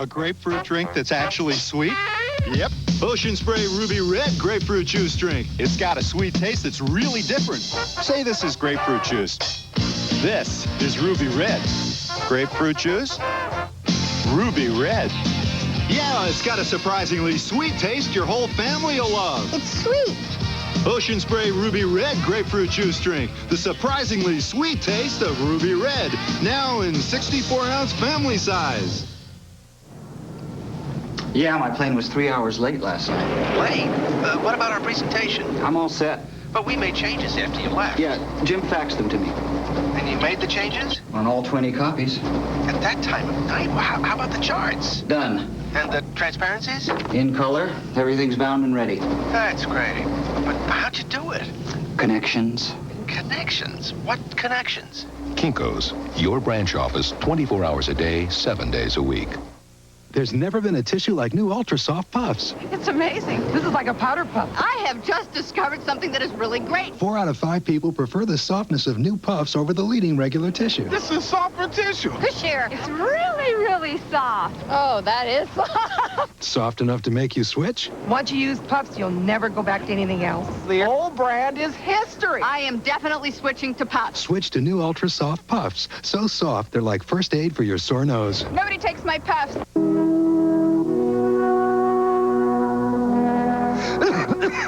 A grapefruit drink that's actually sweet? Yep. Ocean Spray Ruby Red grapefruit juice drink. It's got a sweet taste that's really different. Say this is grapefruit juice. This is Ruby Red. Grapefruit juice? Ruby Red. Yeah, it's got a surprisingly sweet taste your whole family will love. It's sweet. Ocean Spray Ruby Red grapefruit juice drink. The surprisingly sweet taste of Ruby Red. Now in 64-ounce family size. Yeah, my plane was 3 hours late last night. Late? What about our presentation? I'm all set. But we made changes after you left. Yeah, Jim faxed them to me. And you made the changes? On all 20 copies. At that time of night? Well, how about the charts? Done. And the transparencies? In color. Everything's bound and ready. That's great. But how'd you do it? Connections. Connections? What connections? Kinko's, your branch office 24 hours a day, 7 days a week. There's never been a tissue like new Ultra Soft Puffs. It's amazing. This is like a powder puff. I have just discovered something that is really great. 4 out of 5 people prefer the softness of new puffs over the leading regular tissue. This is softer tissue. Cher. It's really, really soft. Oh, that is soft. Soft enough to make you switch? Once you use puffs, you'll never go back to anything else. The whole brand is history. I am definitely switching to puffs. Switch to new Ultra Soft Puffs. So soft, they're like first aid for your sore nose. Nobody takes my puffs.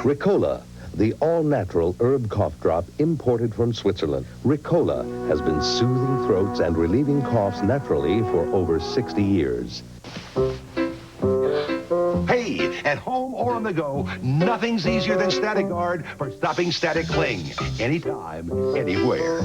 Ricola, the all-natural herb cough drop imported from Switzerland. Ricola has been soothing throats and relieving coughs naturally for over 60 years. Hey, at home or on the go, nothing's easier than Static Guard for stopping static cling. Anytime, anywhere.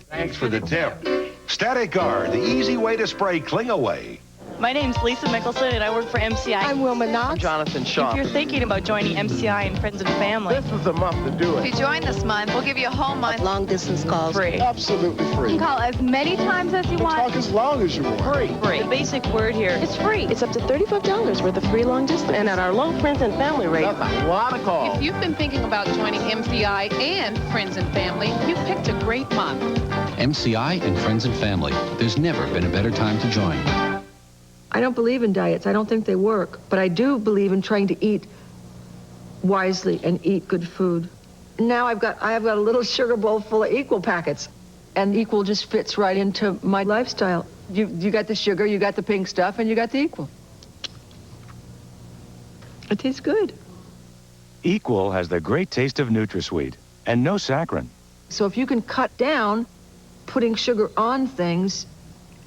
Thanks for the tip. Static Guard, the easy way to spray cling away. My name's Lisa Mickelson, and I work for MCI. I'm Wilma Knox. I'm Jonathan Shaw. If you're thinking about joining MCI and Friends and Family, This is the month to do If it. you join this month, we'll give you a whole month. Long-distance calls. free. Absolutely free. You can call as many times as you We'll talk want. as long as you want. Free. The basic word here is free. It's up to $35 worth of free long distance. And at our low Friends and Family rate. That's a lot of calls. If you've been thinking about joining MCI and Friends and Family, you picked a great month. MCI and Friends and Family. There's never been a better time to join. I don't believe in diets. I don't think they work. But I do believe in trying to eat wisely and eat good food. Now I have got a little sugar bowl full of Equal packets. And Equal just fits right into my lifestyle. You got the sugar, you got the pink stuff, and you got the Equal. It tastes good. Equal has the great taste of NutraSweet and no saccharin. So if you can cut down putting sugar on things,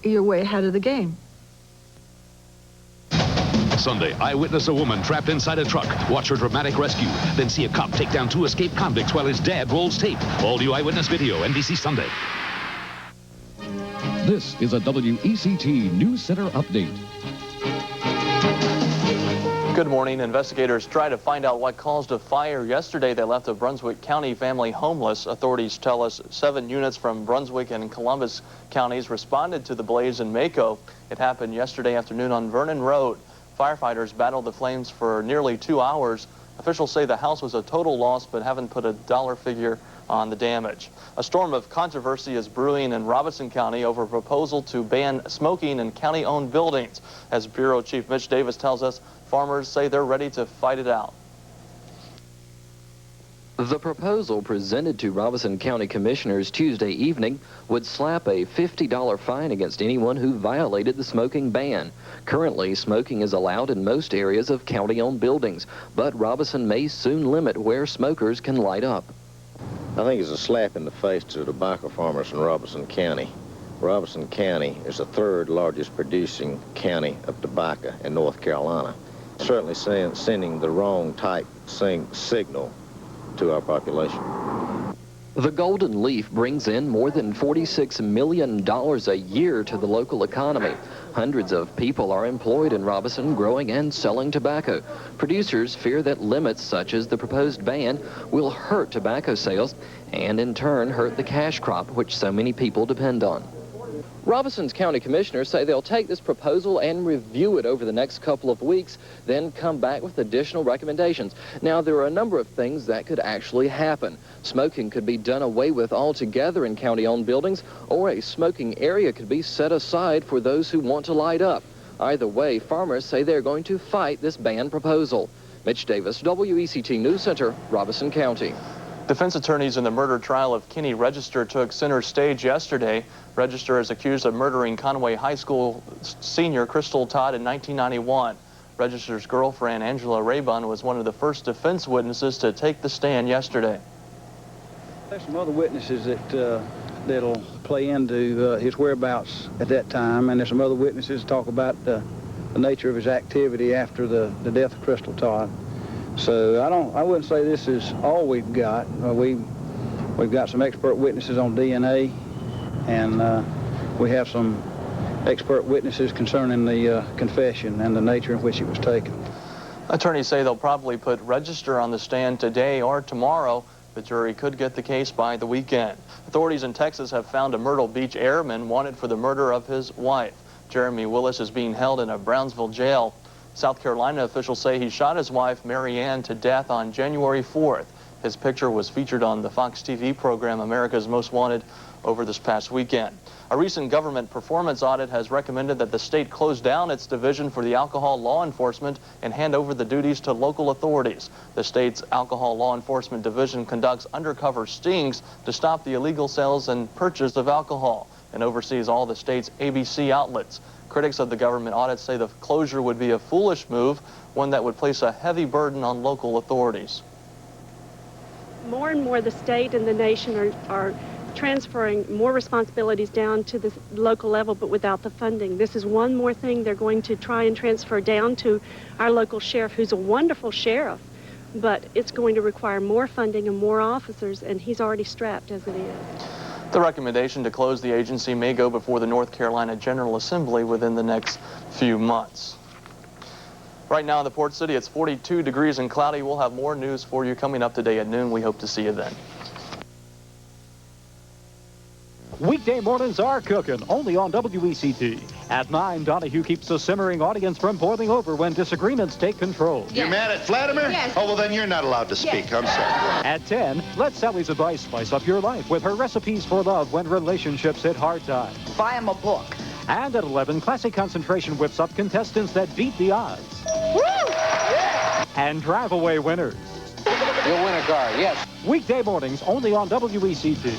you're way ahead of the game. Sunday, eyewitness a woman trapped inside a truck. Watch her dramatic rescue. Then see a cop take down 2 escaped convicts while his dad rolls tape. All new eyewitness video, NBC Sunday. This is a WECT NewsCenter update. Good morning. Investigators try to find out what caused a fire yesterday that left a Brunswick County family homeless. Authorities tell us 7 units from Brunswick and Columbus counties responded to the blaze in Mako. It happened yesterday afternoon on Vernon Road. Firefighters battled the flames for nearly 2 hours. Officials say the house was a total loss but haven't put a dollar figure on the damage. A storm of controversy is brewing in Robeson County over a proposal to ban smoking in county-owned buildings. As Bureau Chief Mitch Davis tells us, farmers say they're ready to fight it out. The proposal presented to Robeson County Commissioners Tuesday evening would slap a $50 fine against anyone who violated the smoking ban. Currently, smoking is allowed in most areas of county-owned buildings, but Robeson may soon limit where smokers can light up. I think it's a slap in the face to the tobacco farmers in Robeson County. Robeson County is the 3rd largest producing county of tobacco in North Carolina. Certainly sending the wrong type signal to our population. The Golden Leaf brings in more than $46 million a year to the local economy. Hundreds of people are employed in Robeson growing and selling tobacco. Producers fear that limits such as the proposed ban will hurt tobacco sales and in turn hurt the cash crop which so many people depend on. Robeson's county commissioners say they'll take this proposal and review it over the next couple of weeks, then come back with additional recommendations. Now, there are a number of things that could actually happen. Smoking could be done away with altogether in county-owned buildings, or a smoking area could be set aside for those who want to light up. Either way, farmers say they're going to fight this ban proposal. Mitch Davis, WECT News Center, Robeson County. Defense attorneys in the murder trial of Kinney Register took center stage yesterday. Register is accused of murdering Conway High School senior Crystal Todd in 1991. Register's girlfriend, Angela Raybun, was one of the first defense witnesses to take the stand yesterday. There's some other witnesses that'll play into his whereabouts at that time, and there's some other witnesses to talk about the nature of his activity after the death of Crystal Todd. So I wouldn't say this is all we've got. We've got some expert witnesses on DNA, and we have some expert witnesses concerning the confession and the nature in which it was taken. Attorneys say they'll probably put Register on the stand today or tomorrow. The jury could get the case by the weekend. Authorities in Texas have found a Myrtle Beach airman wanted for the murder of his wife. Jeremy Willis is being held in a Brownsville jail. South Carolina officials say he shot his wife, Mary Ann, to death on January 4th. His picture was featured on the Fox TV program America's Most Wanted over this past weekend. A recent government performance audit has recommended that the state close down its division for the alcohol law enforcement and hand over the duties to local authorities. The state's alcohol law enforcement division conducts undercover stings to stop the illegal sales and purchase of alcohol and oversees all the state's ABC outlets. Critics of the government audit say the closure would be a foolish move, one that would place a heavy burden on local authorities. More and more the state and the nation are transferring more responsibilities down to the local level, but without the funding. This is one more thing they're going to try and transfer down to our local sheriff, who's a wonderful sheriff, but it's going to require more funding and more officers, and he's already strapped as it is. The recommendation to close the agency may go before the North Carolina General Assembly within the next few months. Right now in the Port City, it's 42 degrees and cloudy. We'll have more news for you coming up today at noon. We hope to see you then. Weekday mornings are cooking, only on WECT. At 9, Donahue keeps the simmering audience from boiling over when disagreements take control. You're mad at Vladimir? Yes. Oh, well, then you're not allowed to speak. I'm sorry. At 10, let Sally's advice spice up your life with her recipes for love when relationships hit hard times. Buy him a book. And at 11, Classic Concentration whips up contestants that beat the odds. Woo! Yeah. And drive away winners. You'll win a car, yes. Weekday mornings only on WECT.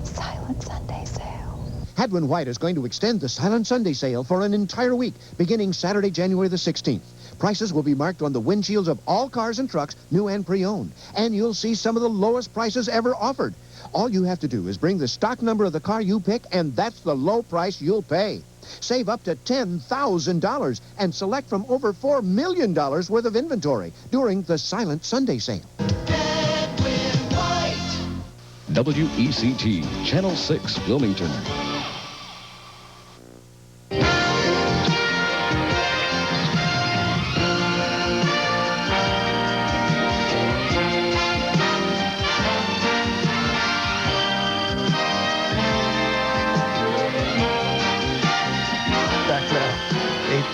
Silent Sunday sale. Hadwin-White is going to extend the Silent Sunday sale for an entire week, beginning Saturday, January the 16th. Prices will be marked on the windshields of all cars and trucks, new and pre-owned. And you'll see some of the lowest prices ever offered. All you have to do is bring the stock number of the car you pick, and that's the low price you'll pay. Save up to $10,000 and select from over $4 million worth of inventory during the Silent Sunday sale. WECT, Channel 6, Wilmington. Back now,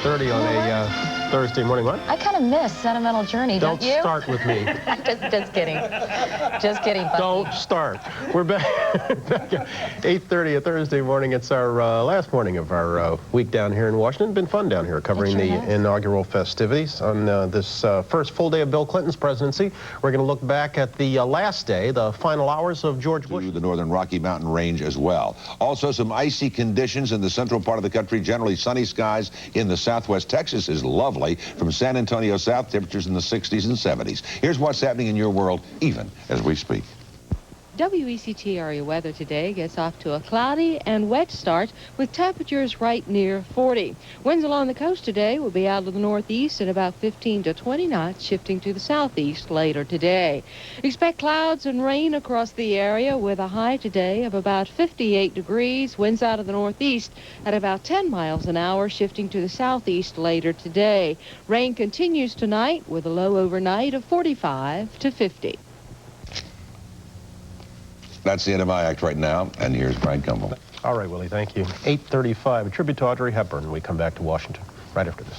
8:30 on a Thursday morning. What? I kind of miss Sentimental Journey, don't you? Don't start with me. just kidding. Just kidding, Bucky. Don't start. We're back, back at 8:30 a Thursday morning. It's our last morning of our week down here in Washington. Been fun down here covering the inaugural festivities on this first full day of Bill Clinton's presidency. We're going to look back at the last day, the final hours of George Bush. The northern Rocky Mountain range as well. Also some icy conditions in the central part of the country. Generally sunny skies in the southwest. Texas is lovely. From San Antonio south, temperatures in the 60s and 70s. Here's what's happening in your world even as we speak. WECT area weather today gets off to a cloudy and wet start with temperatures right near 40. Winds along the coast today will be out of the northeast at about 15 to 20 knots, shifting to the southeast later today. Expect clouds and rain across the area with a high today of about 58 degrees. Winds out of the northeast at about 10 miles an hour, shifting to the southeast later today. Rain continues tonight with a low overnight of 45 to 50. That's the end of my act right now, and here's Brian Gumbel. All right, Willie, thank you. 8:35, a tribute to Audrey Hepburn. We come back to Washington right after this.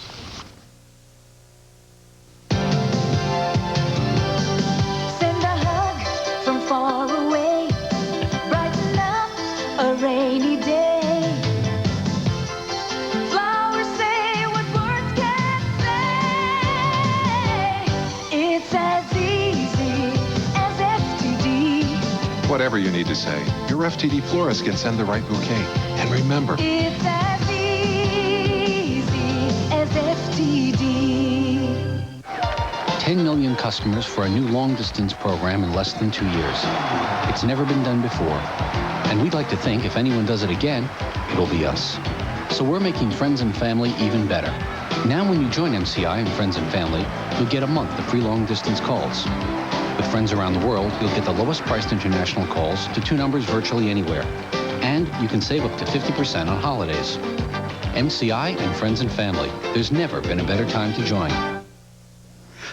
Send a hug from far away, brighten up a rainy day. whatever you need to say, your FTD florist can send the right bouquet. And remember, it's as easy as FTD. 10 million customers for a new long-distance program in less than 2 years. It's never been done before. And we'd like to think if anyone does it again, it'll be us. So we're making friends and family even better. Now when you join MCI and Friends and Family, you'll get a month of free long-distance calls. With friends around the world, you'll get the lowest priced international calls to 2 numbers virtually anywhere. And you can save up to 50% on holidays. MCI and Friends and Family. There's never been a better time to join.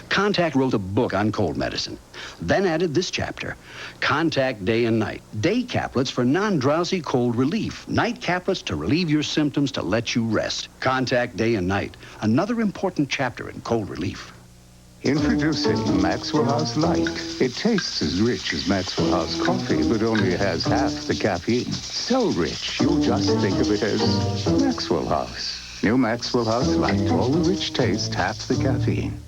Contac wrote a book on cold medicine, then added this chapter, Contac Day and Night. Day caplets for non-drowsy cold relief. Night caplets to relieve your symptoms to let you rest. Contac Day and Night, another important chapter in cold relief. Introducing Maxwell House Lite. It tastes as rich as Maxwell House coffee, but only has half the caffeine. So rich, you'll just think of it as Maxwell House. New Maxwell House Lite. All the rich taste, half the caffeine.